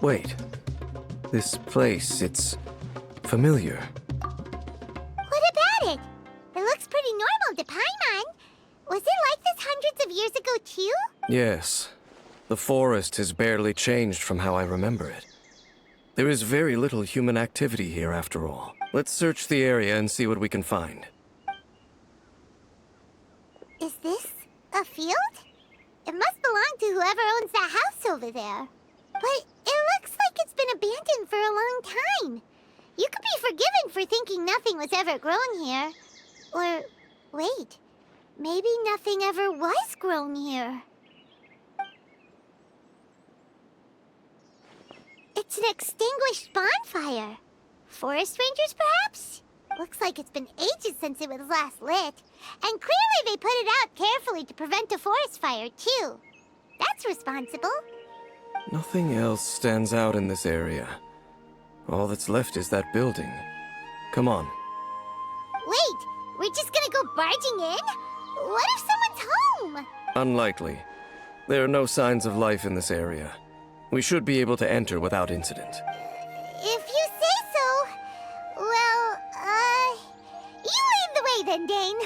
Wait. This place, it's familiar. What about it? It looks pretty normal to Paimon. Was it like this hundreds of years ago too? Yes. The forest has barely changed from how I remember it. There is very little human activity here after all. Let's search the area and see what we can find. Is this a field? It must belong to whoever owns that house over there. But it looks like it's been abandoned for a long time. You could be forgiven for thinking nothing was ever grown here. Or, wait, maybe nothing ever was grown here. It's an extinguished bonfire. Forest rangers, perhaps? Looks like it's been ages since it was last lit. And clearly they put it out carefully to prevent a forest fire, too. That's responsible. Nothing else stands out in this area. All that's left is that building. Come on. Wait, we're just gonna go barging in? What if someone's home? Unlikely. There are no signs of life in this area. We should be able to enter without incident. If you say so. Well, you lead the way then, Dane.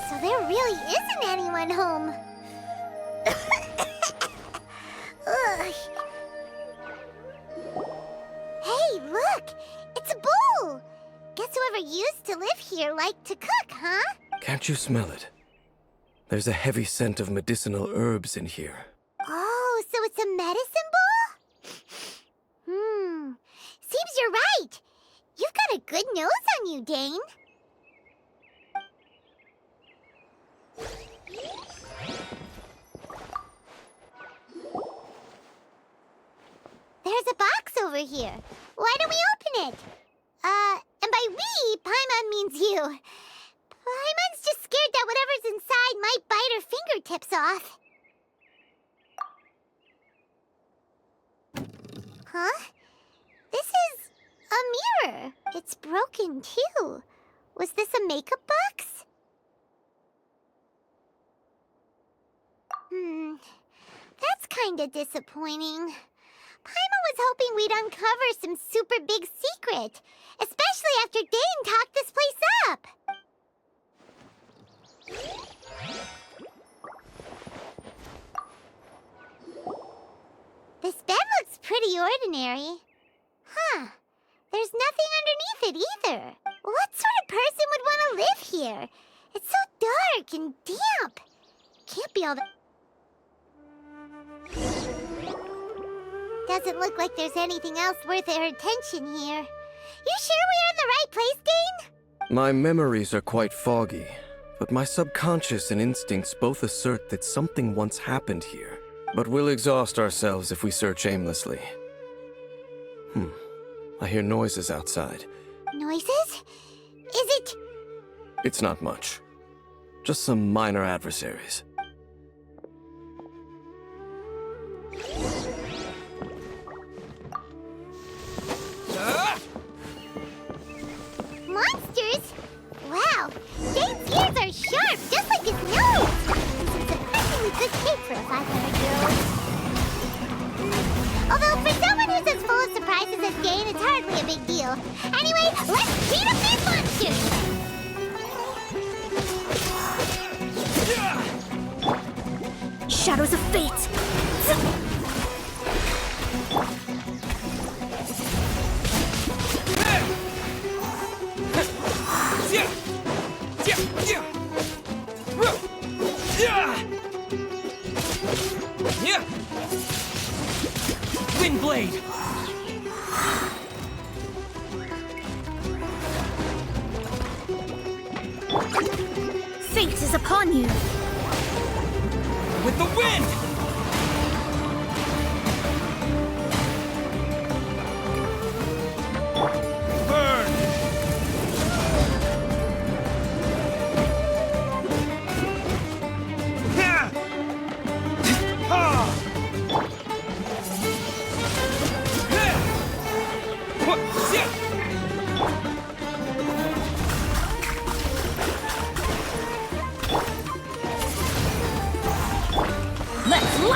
So there really isn't anyone home. Ugh. Hey, look! It's a bull! Guess whoever used to live here liked to cook, huh? Can't you smell it? There's a heavy scent of medicinal herbs in here. Oh, so it's a medicine bull? Seems you're right. You've got a good nose on you, Dane. There's a box over here. Why don't we open it? And by we, Paimon means you. Paimon's just scared that whatever's inside might bite her fingertips off. Huh? This is a mirror. It's broken, too. Was this a makeup box? That's kinda disappointing. Paimon was hoping we'd uncover some super big secret, especially after Dane talked this place up. This bed looks pretty ordinary. Huh. There's nothing underneath it either. What sort of person would want to live here? It's so dark and damp. Can't be all the... Doesn't look like there's anything else worth our attention here. You sure we're in the right place, Dane? My memories are quite foggy, but my subconscious and instincts both assert that something once happened here. But we'll exhaust ourselves if we search aimlessly. I hear noises outside. Noises? Is it... It's not much. Just some minor adversaries. Monsters? Wow, Dane's ears are sharp, just like his nose! It's in surprisingly good shape for a 500-year-old. Although, for someone who's as full of surprises as Dane, it's hardly a big deal. Anyway, let's beat up these monsters! Shadows of fate! Windblade! Fate is upon you! With the wind! Burn!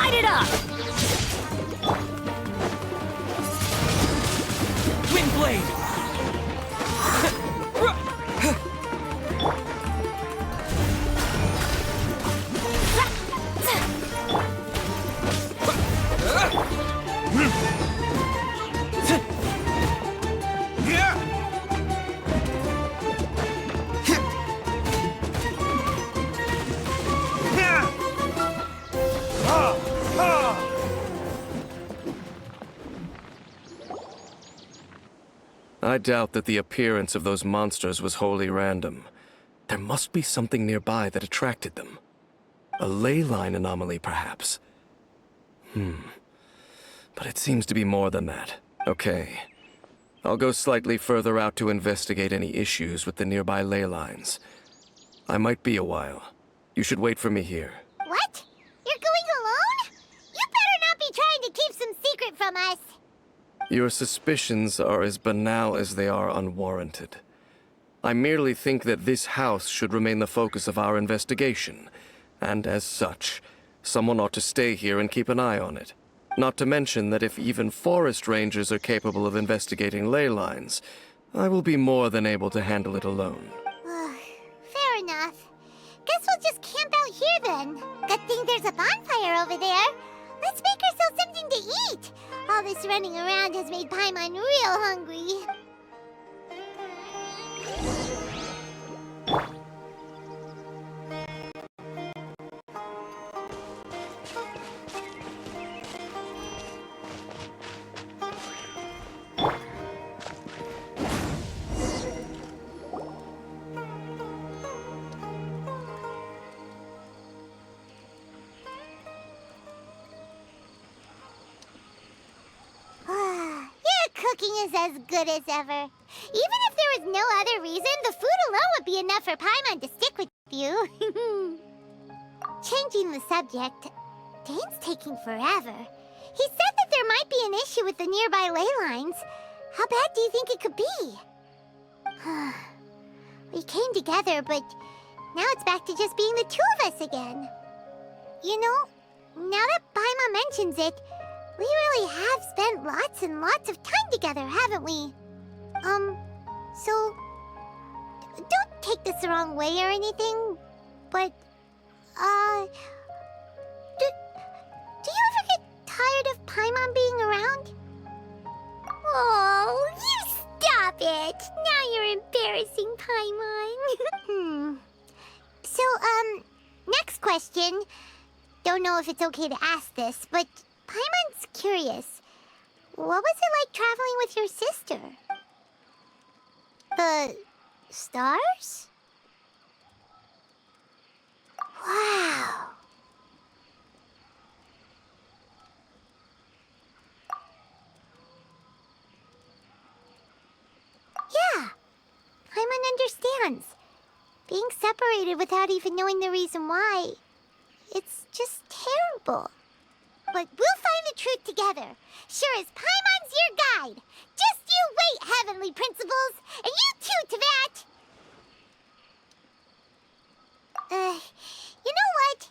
Light it up! Windblade! I doubt that the appearance of those monsters was wholly random. There must be something nearby that attracted them. A ley line anomaly, perhaps. But it seems to be more than that. Okay. I'll go slightly further out to investigate any issues with the nearby ley lines. I might be a while. You should wait for me here. What? You're going alone? You better not be trying to keep some secret from us. Your suspicions are as banal as they are unwarranted. I merely think that this house should remain the focus of our investigation, and as such, someone ought to stay here and keep an eye on it. Not to mention that if even forest rangers are capable of investigating ley lines, I will be more than able to handle it alone. Fair enough. Guess we'll just camp out here then. Good thing there's a bonfire over there. Let's make ourselves something to eat. All this running around has made Paimon real hungry. Your cooking is as good as ever. Even if there was no other reason, the food alone would be enough for Paimon to stick with you. Changing the subject, Dane's taking forever. He said that there might be an issue with the nearby ley lines. How bad do you think it could be? We came together, but now it's back to just being the two of us again. You know, now that Paimon mentions it, we really have spent lots and lots of time together, haven't we? So don't take this the wrong way or anything, but, do you ever get tired of Paimon being around? Oh, you stop it! Now you're embarrassing Paimon. So, next question. Don't know if it's okay to ask this, but Paimon's curious. What was it like traveling with your sister? The stars? Wow. Yeah, Paimon understands. Being separated without even knowing the reason why, it's just terrible. But we'll find the truth together. Sure as Paimon's your guide. Just you wait, heavenly principles. And you too, Teyvat. You know what?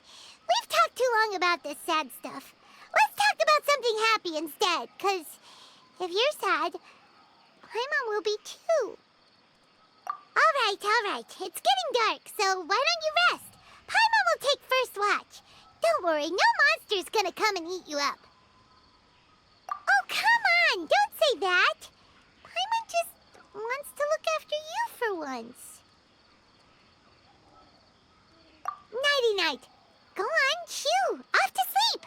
We've talked too long about this sad stuff. Let's talk about something happy instead. 'Cause if you're sad, Paimon will be too. All right. It's getting dark, so why don't you rest? Paimon will take first watch. Don't worry, no monster's gonna come and eat you up. Oh, come on! Don't say that! Paimon just wants to look after you for once. Nighty-night. Go on, chew. Off to sleep.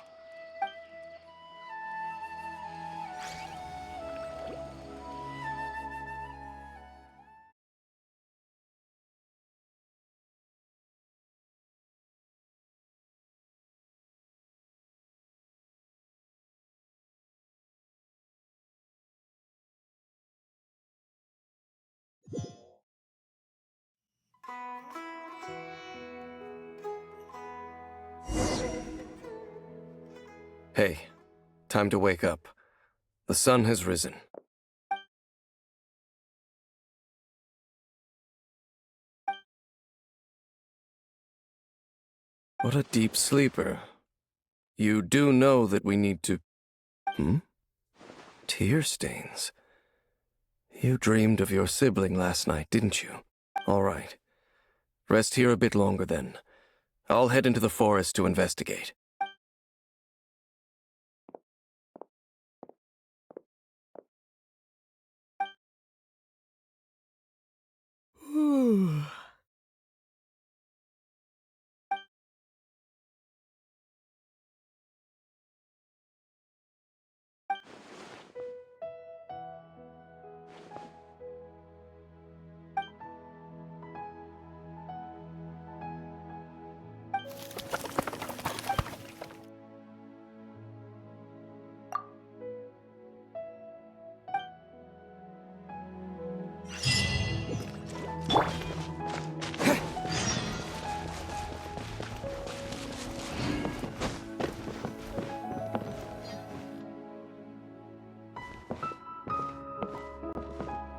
Hey, time to wake up. The sun has risen. What a deep sleeper. You do know that we need to... Tear stains. You dreamed of your sibling last night, didn't you? All right. Rest here a bit longer then. I'll head into the forest to investigate.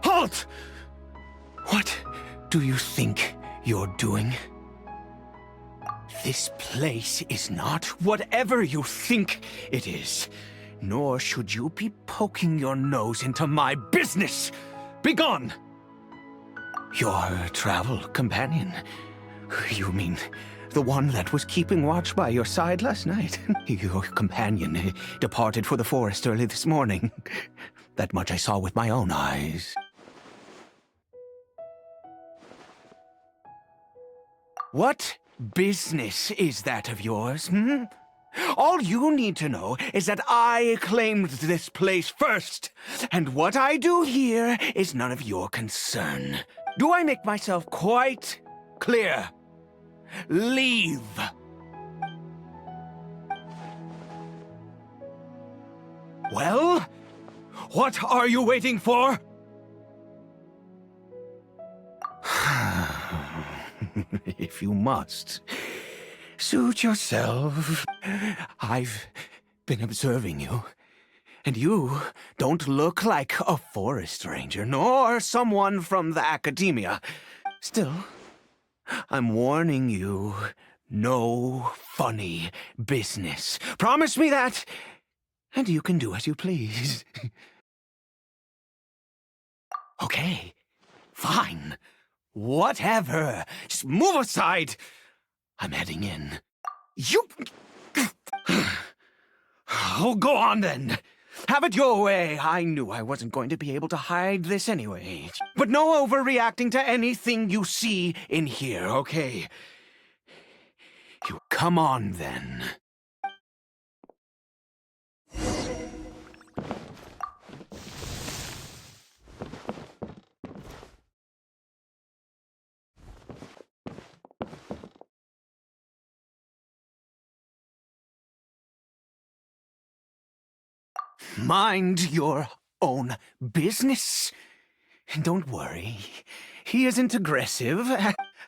Halt! What do you think you're doing? This place is not whatever you think it is. Nor should you be poking your nose into my business. Begone! Your travel companion. You mean the one that was keeping watch by your side last night? Your companion departed for the forest early this morning. That much I saw with my own eyes. What business is that of yours, All you need to know is that I claimed this place first, and what I do here is none of your concern. Do I make myself quite clear? Leave. Well, what are you waiting for? If you must, suit yourself. I've been observing you, and you don't look like a forest ranger, nor someone from the academia. Still, I'm warning you, no funny business. Promise me that, and you can do as you please. Okay, fine. Whatever. Just move aside. I'm heading in. You... Oh, go on then. Have it your way. I knew I wasn't going to be able to hide this anyway. But no overreacting to anything you see in here, okay? You come on then. Mind your own business. And don't worry, he isn't aggressive.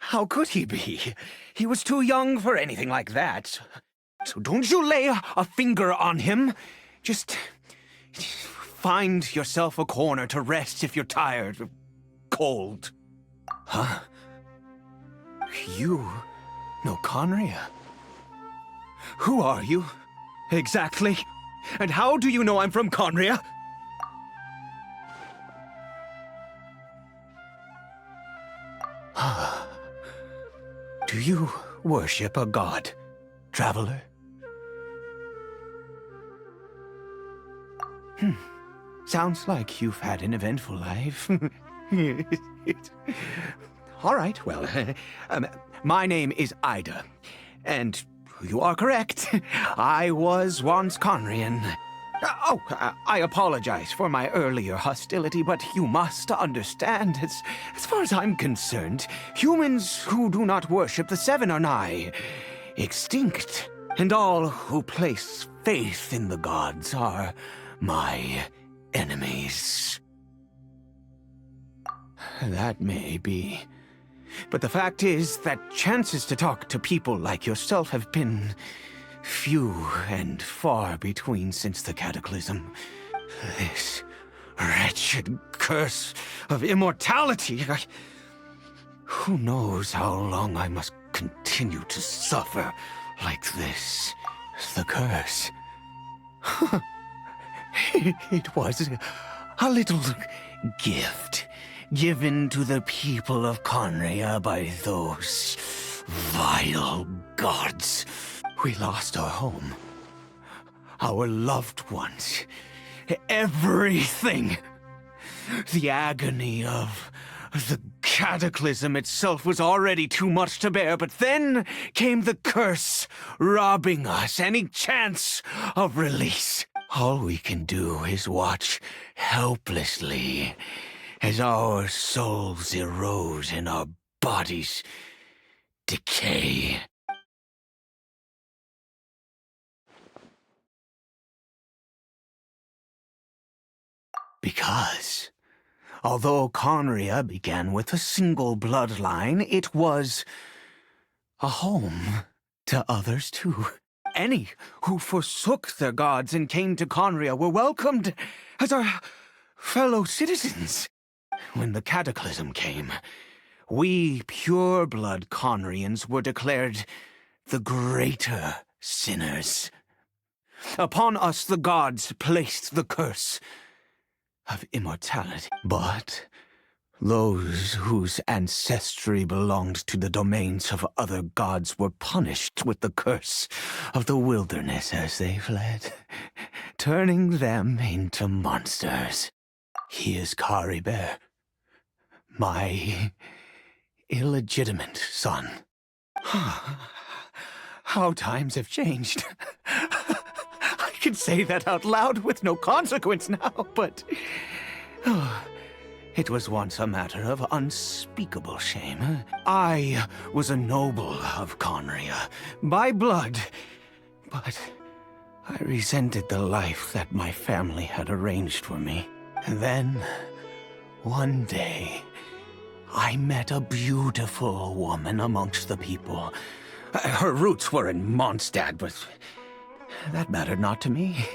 How could he be? He was too young for anything like that. So don't you lay a finger on him. Just find yourself a corner to rest if you're tired or cold. Huh? You know Conria? Who are you, exactly? And how do you know I'm from Conria? Do you worship a god, traveler? Sounds like you've had an eventful life. All right, well, my name is Ida, and you are correct. I was once Conrian. I apologize for my earlier hostility, but you must understand, as far as I'm concerned, humans who do not worship the Seven are nigh extinct, and all who place faith in the gods are my enemies. That may be. But the fact is that chances to talk to people like yourself have been few and far between since the cataclysm. This wretched curse of immortality. Who knows how long I must continue to suffer like this? The curse. It was a little gift given to the people of Conria by those vile gods. We lost our home, our loved ones, everything. The agony of the cataclysm itself was already too much to bear, but then came the curse, robbing us any chance of release. All we can do is watch helplessly as our souls erode and our bodies decay. Because, although Conria began with a single bloodline, it was a home to others too. Any who forsook their gods and came to Conria were welcomed as our fellow citizens. When the cataclysm came, we pure-blood Conrians were declared the greater sinners. Upon us the gods placed the curse of immortality. But those whose ancestry belonged to the domains of other gods were punished with the curse of the wilderness as they fled, turning them into monsters. He is Caribert, my illegitimate son. How times have changed. I can say that out loud with no consequence now, but it was once a matter of unspeakable shame. I was a noble of Conria, by blood, but I resented the life that my family had arranged for me. And then, one day, I met a beautiful woman amongst the people. Her roots were in Mondstadt, but that mattered not to me.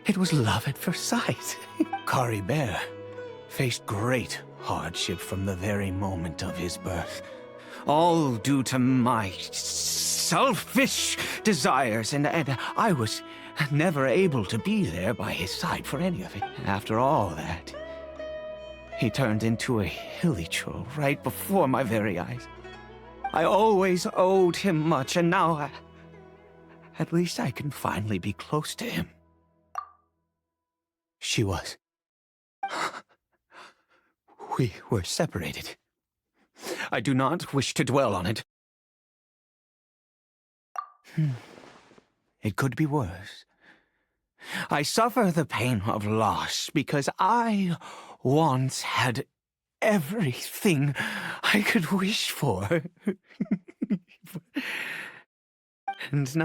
It was love at first sight. Caribert faced great hardship from the very moment of his birth, all due to my selfish desires, and I was never able to be there by his side for any of it. After all that, he turned into a hilly troll right before my very eyes. I always owed him much, and now at least I can finally be close to him. She was. We were separated. I do not wish to dwell on it. It could be worse. I suffer the pain of loss because I once had everything I could wish for. And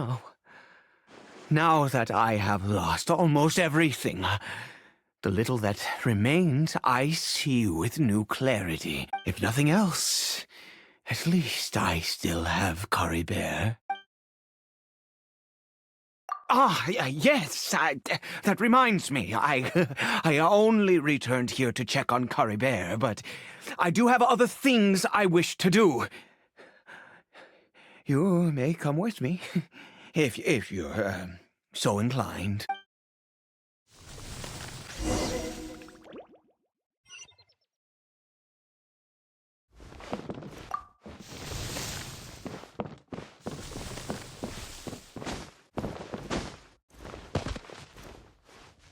now that I have lost almost everything, the little that remains I see with new clarity. If nothing else, at least I still have Caribert. Yes, that reminds me. I only returned here to check on Caribert, but I do have other things I wish to do. You may come with me, if you're so inclined.